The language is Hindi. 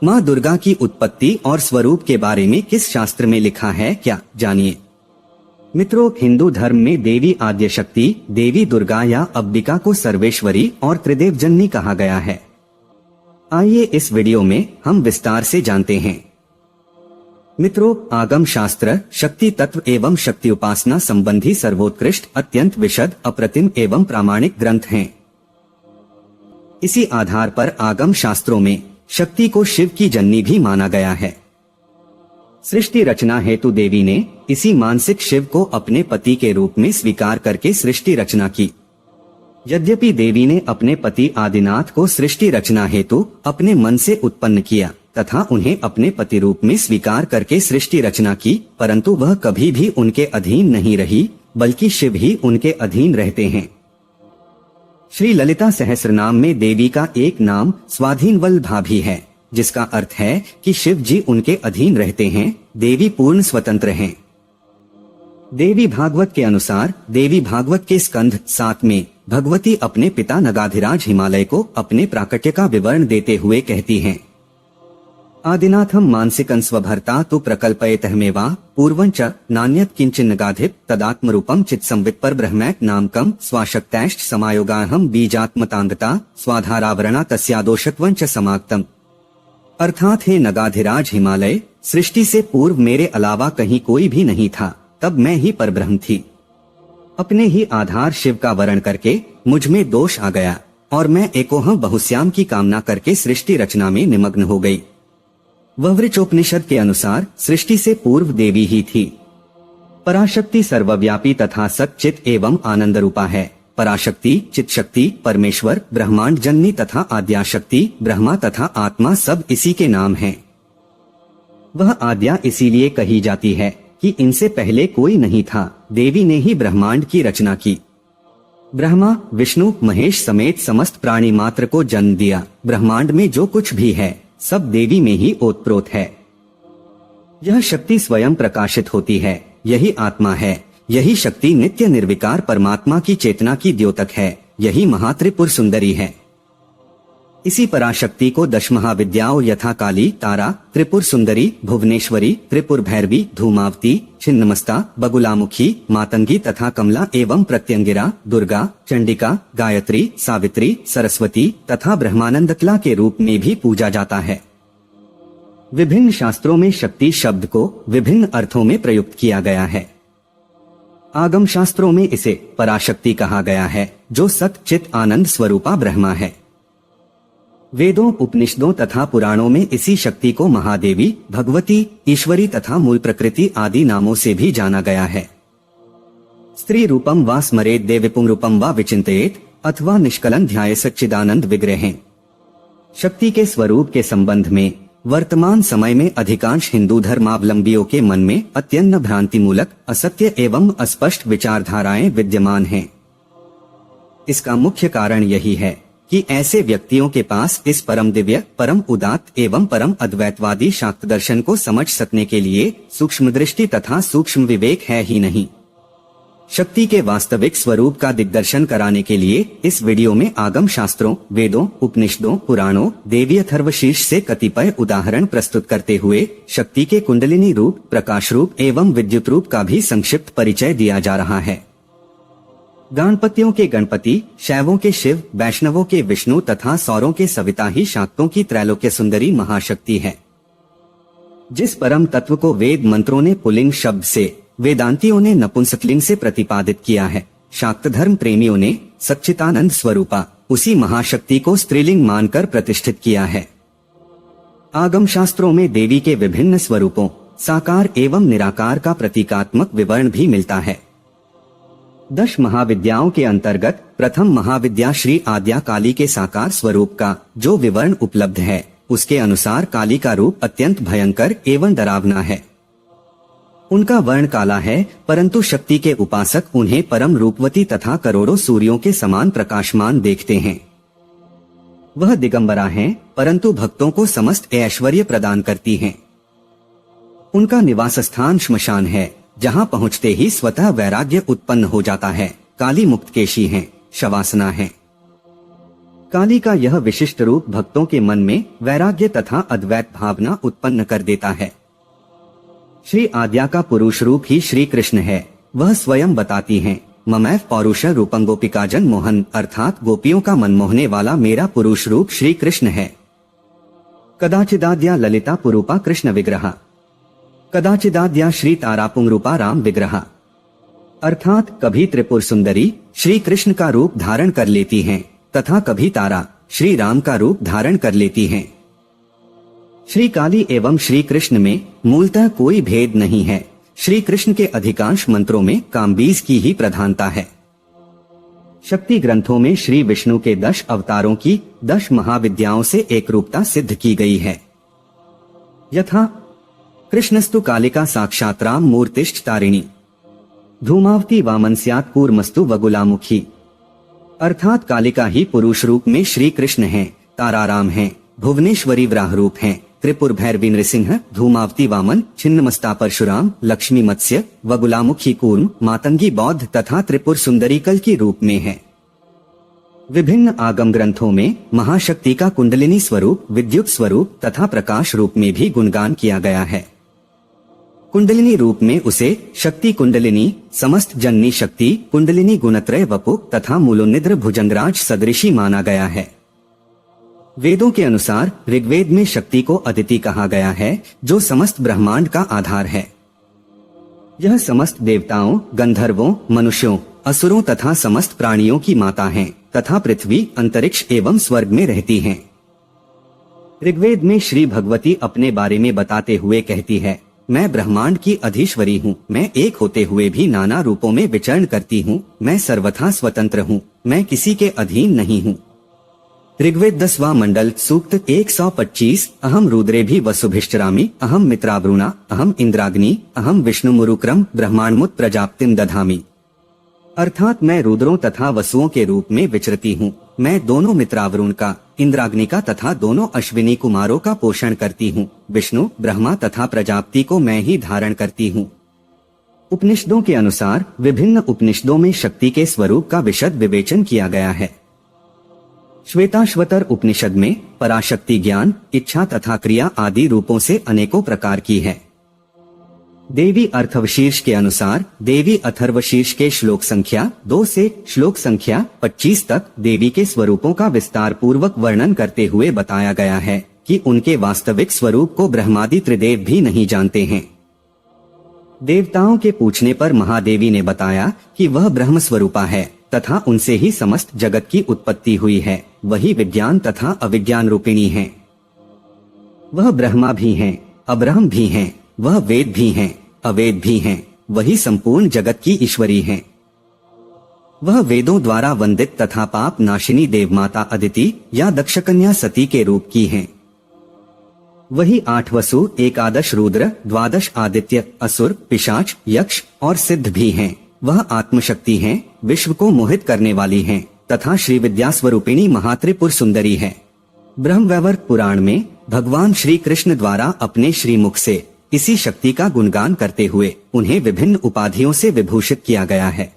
माँ दुर्गा की उत्पत्ति और स्वरूप के बारे में किस शास्त्र में लिखा है, क्या जानिए। मित्रों, हिंदू धर्म में देवी आद्य शक्ति, देवी दुर्गा या अंबिका को सर्वेश्वरी और त्रिदेव जननी कहा गया है। आइए इस वीडियो में हम विस्तार से जानते हैं। मित्रों, आगम शास्त्र शक्ति तत्व एवं शक्ति उपासना संबंधी सर्वोत्कृष्ट, अत्यंत विशद, अप्रतिम एवं प्रामाणिक ग्रंथ हैं। इसी आधार पर आगम शास्त्रों में शक्ति को शिव की जननी भी माना गया है। सृष्टि रचना हेतु देवी ने इसी मानसिक शिव को अपने पति के रूप में स्वीकार करके सृष्टि रचना की। यद्यपि देवी ने अपने पति आदिनाथ को सृष्टि रचना हेतु अपने मन से उत्पन्न किया तथा उन्हें अपने पति रूप में स्वीकार करके सृष्टि रचना की, परंतु वह कभी भी उनके अधीन नहीं रही, बल्कि शिव ही उनके अधीन रहते हैं। श्री ललिता सहस्रनाम में देवी का एक नाम स्वाधीनवल्लभा भी है, जिसका अर्थ है कि शिव जी उनके अधीन रहते हैं, देवी पूर्ण स्वतंत्र हैं। देवी भागवत के अनुसार देवी भागवत के स्कंध 7 में भगवती अपने पिता नगाधिराज हिमालय को अपने प्राकट्य का विवरण देते हुए कहती हैं, आदिनाथम मानसिकं स्वभर्ता तु प्रकल्पयतहमेवा पूर्वंच नान्यत् किंचिन्नगाधिप तदात्मरूपम चित्संवित् पर ब्रह्मैक नामकम स्वाशक्तैश्च समायोगाहम बीजात्मतांगता स्वाधारावरणा तस्यादोषत्वंच समाक्तम। अर्थात हे नगाधिराज हिमालय, सृष्टि से पूर्व मेरे अलावा कहीं कोई भी नहीं था, तब मैं ही परब्रह्म थी। अपने ही आधार शिव का वर्ण करके मुझ में दोष आ गया और मैं एकोहम बहुश्याम की कामना करके सृष्टि रचना में निमग्न हो गई। ववृचोपनिषद के अनुसार सृष्टि से पूर्व देवी ही थी। पराशक्ति सर्वव्यापी तथा सच्चित एवं आनंद रूपा है। पराशक्ति, चित शक्ति, परमेश्वर, ब्रह्मांड जननी तथा आद्याशक्ति, ब्रह्मा तथा आत्मा सब इसी के नाम हैं। वह आद्या इसीलिए कही जाती है कि इनसे पहले कोई नहीं था, देवी ने ही ब्रह्मांड की रचना की। ब्रह्मा, विष्णु, महेश समेत समस्त प्राणी मात्र को जन्म दिया। ब्रह्मांड में जो कुछ भी है सब देवी में ही ओतप्रोत है। यह शक्ति स्वयं प्रकाशित होती है, यही आत्मा है। यही शक्ति नित्य निर्विकार परमात्मा की चेतना की द्योतक है, यही महात्रिपुर सुंदरी है। इसी पराशक्ति को 10 महाविद्याओं यथा काली, तारा, त्रिपुर सुंदरी, भुवनेश्वरी, त्रिपुर भैरवी, धूमावती, छिन्नमस्ता, बगुलामुखी, मातंगी तथा कमला एवं प्रत्यंगिरा, दुर्गा, चंडिका, गायत्री, सावित्री, सरस्वती तथा ब्रह्मानंदकला के रूप में भी पूजा जाता है। विभिन्न शास्त्रों में शक्ति शब्द को विभिन्न अर्थों में प्रयुक्त किया गया है। आगम शास्त्रों में इसे पराशक्ति कहा गया है, जो सत चित आनंद स्वरूपा ब्रह्मा है। वेदों, उपनिषदों तथा पुराणों में इसी शक्ति को महादेवी, भगवती, ईश्वरी तथा मूल प्रकृति आदि नामों से भी जाना गया है। स्त्री रूपम वा स्मरेत देवीपुं रूपम वा विचिंतयेत अथवा निष्कलन ध्याये सच्चिदानंद विग्रहें। शक्ति के स्वरूप के संबंध में वर्तमान समय में अधिकांश हिंदू धर्मावलंबियों के मन में अत्यंत भ्रांतिमूलक, असत्य एवं अस्पष्ट विचारधाराएं विद्यमान हैं। इसका मुख्य कारण यही है कि ऐसे व्यक्तियों के पास इस परम दिव्य, परम उदात्त एवं परम अद्वैतवादी शाक्त दर्शन को समझ सकने के लिए सूक्ष्म दृष्टि तथा सूक्ष्म विवेक है ही नहीं। शक्ति के वास्तविक स्वरूप का दिग्दर्शन कराने के लिए इस वीडियो में आगम शास्त्रों, वेदों, उपनिषदों, पुराणों, देवी अथर्वशीर्ष से कतिपय उदाहरण प्रस्तुत करते हुए शक्ति के कुंडलिनी रूप, प्रकाश रूप एवं विद्युत रूप का भी संक्षिप्त परिचय दिया जा रहा है। गणपतियों के गणपति, शैवों के शिव, वैष्णवों के विष्णु तथा सौरों के सविता ही शाक्तों की त्रैलोक्य सुंदरी महाशक्ति है। जिस परम तत्व को वेद मंत्रों ने पुल्लिंग शब्द से, वेदांतियों ने नपुंसकलिंग से प्रतिपादित किया है, शाक्त धर्म प्रेमियों ने सच्चिदानंद स्वरूपा उसी महाशक्ति को स्त्रीलिंग मानकर प्रतिष्ठित किया है। आगम शास्त्रों में देवी के विभिन्न स्वरूपों, साकार एवं निराकार का प्रतीकात्मक विवरण भी मिलता है। 10 महाविद्याओं के अंतर्गत प्रथम महाविद्या श्री आद्या काली के साकार स्वरूप का जो विवरण उपलब्ध है, उसके अनुसार काली का रूप अत्यंत भयंकर एवं डरावना है। उनका वर्ण काला है, परंतु शक्ति के उपासक उन्हें परम रूपवती तथा करोड़ों सूर्यों के समान प्रकाशमान देखते हैं। वह दिगंबरा हैं, परंतु भक्तों को समस्त ऐश्वर्य प्रदान करती हैं। उनका निवास स्थान श्मशान है, जहां पहुंचते ही स्वतः वैराग्य उत्पन्न हो जाता है। काली मुक्तकेशी हैं, शवासना है। काली का यह विशिष्ट रूप भक्तों के मन में वैराग्य तथा अद्वैत भावना उत्पन्न कर देता है। श्री आद्या का पुरुष रूप ही श्री कृष्ण है। वह स्वयं बताती हैं, ममैव पौरुष रूपं गोपिकाजन मोहन, अर्थात गोपियों का मन मोहने वाला मेरा पुरुष रूप श्री कृष्ण है। कदाचिदाद्या ललिता पुरूपा कृष्ण विग्रह, कदाचिदाद्या श्री तारापुंग रूपा राम विग्रह, अर्थात कभी त्रिपुर सुंदरी श्री कृष्ण का रूप धारण कर लेती हैं तथा कभी तारा श्री राम का रूप धारण कर लेती हैं। श्री काली एवं श्री कृष्ण में मूलतः कोई भेद नहीं है। श्री कृष्ण के अधिकांश मंत्रों में कामबीज की ही प्रधानता है। शक्ति ग्रंथों में श्री विष्णु के 10 अवतारों की 10 महाविद्याओं से एक रूपता सिद्ध की गई है। यथा कृष्णस्तु कालिका साक्षात राम मूर्तिश्च तारिणी, धूमावती वामन स्यात् कूर्मस्तु वगुलामुखी, अर्थात कालिका ही पुरुष रूप में श्री कृष्ण हैं, तारा राम हैं, भुवनेश्वरी वराह रूप हैं, त्रिपुर भैरवी नृसिंह, धूमावती वामन, छिन्नमस्ता परशुराम, लक्ष्मी मत्स्य, वगुलामुखी कूर्म, मातंगी बौद्ध तथा त्रिपुर सुंदरी कल की रूप में है। विभिन्न आगम ग्रंथों में महाशक्ति का कुंडलिनी स्वरूप, विद्युत स्वरूप तथा प्रकाश रूप में भी गुणगान किया गया है। कुंडलिनी रूप में उसे शक्ति कुंडलिनी, समस्त जननी शक्ति, कुंडलिनी गुणत्रय वपु तथा मूलोनिद्र भुजंगराज सदृशी माना गया है। वेदों के अनुसार ऋग्वेद में शक्ति को अदिति कहा गया है, जो समस्त ब्रह्मांड का आधार है। यह समस्त देवताओं, गंधर्वों, मनुष्यों, असुरों तथा समस्त प्राणियों की माता है तथा पृथ्वी, अंतरिक्ष एवं स्वर्ग में रहती हैं। ऋग्वेद में श्री भगवती अपने बारे में बताते हुए कहती है, मैं ब्रह्मांड की अधीश्वरी हूँ, मैं एक होते हुए भी नाना रूपों में विचरण करती हूँ, मैं सर्वथा स्वतंत्र हूँ, मैं किसी के अधीन नहीं हूँ। ऋग्वेद 10वां मंडल सूक्त 125, अहम रुद्रे भी वसुभिश्चरामि, अहम मित्रावरुणा, अहम इंद्राग्नि, अहम विष्णु मुरुक्रम ब्रह्मांडमुत प्रजाप्तिम दधामि, अर्थात मैं रुद्रों तथा वसुओं के रूप में विचरती हूँ, मैं दोनों मित्रावरुण का, इंद्राग्नि का तथा दोनों अश्विनी कुमारों का पोषण करती हूँ, विष्णु, ब्रह्मा तथा प्रजापति को मैं ही धारण करती हूँ। उपनिषदों के अनुसार विभिन्न उपनिषदों में शक्ति के स्वरूप का विशद विवेचन किया गया है। श्वेताश्वतर उपनिषद में पराशक्ति ज्ञान, इच्छा तथा क्रिया आदि रूपों से अनेकों प्रकार की है। देवी अथर्वशीर्ष के अनुसार देवी अथर्वशीर्ष के श्लोक संख्या 2 से श्लोक संख्या 25 तक देवी के स्वरूपों का विस्तार पूर्वक वर्णन करते हुए बताया गया है कि उनके वास्तविक स्वरूप को ब्रह्मादि त्रिदेव भी नहीं जानते हैं। देवताओं के पूछने पर महादेवी ने बताया कि वह ब्रह्म स्वरूपा है तथा उनसे ही समस्त जगत की उत्पत्ति हुई है, वही विज्ञान तथा अविज्ञान रूपिणी है। वह ब्रह्मा भी हैं, अब्रह्म भी हैं, वह वेद भी हैं, अवेद भी हैं, वही संपूर्ण जगत की ईश्वरी हैं। वह वेदों द्वारा वंदित तथा पाप नाशिनी देवमाता अदिति या दक्षकन्या सती के रूप की हैं। वही 8 वसु, 11 रुद्र, 12 आदित्य, असुर, पिशाच, यक्ष और सिद्ध भी हैं। वह आत्मशक्ति हैं, विश्व को मोहित करने वाली हैं तथा श्री विद्या स्वरूपिणी महात्रिपुर सुंदरी है। ब्रह्मवैवर्त पुराण में भगवान श्री कृष्ण द्वारा अपने श्रीमुख से इसी शक्ति का गुणगान करते हुए उन्हें विभिन्न उपाधियों से विभूषित किया गया है।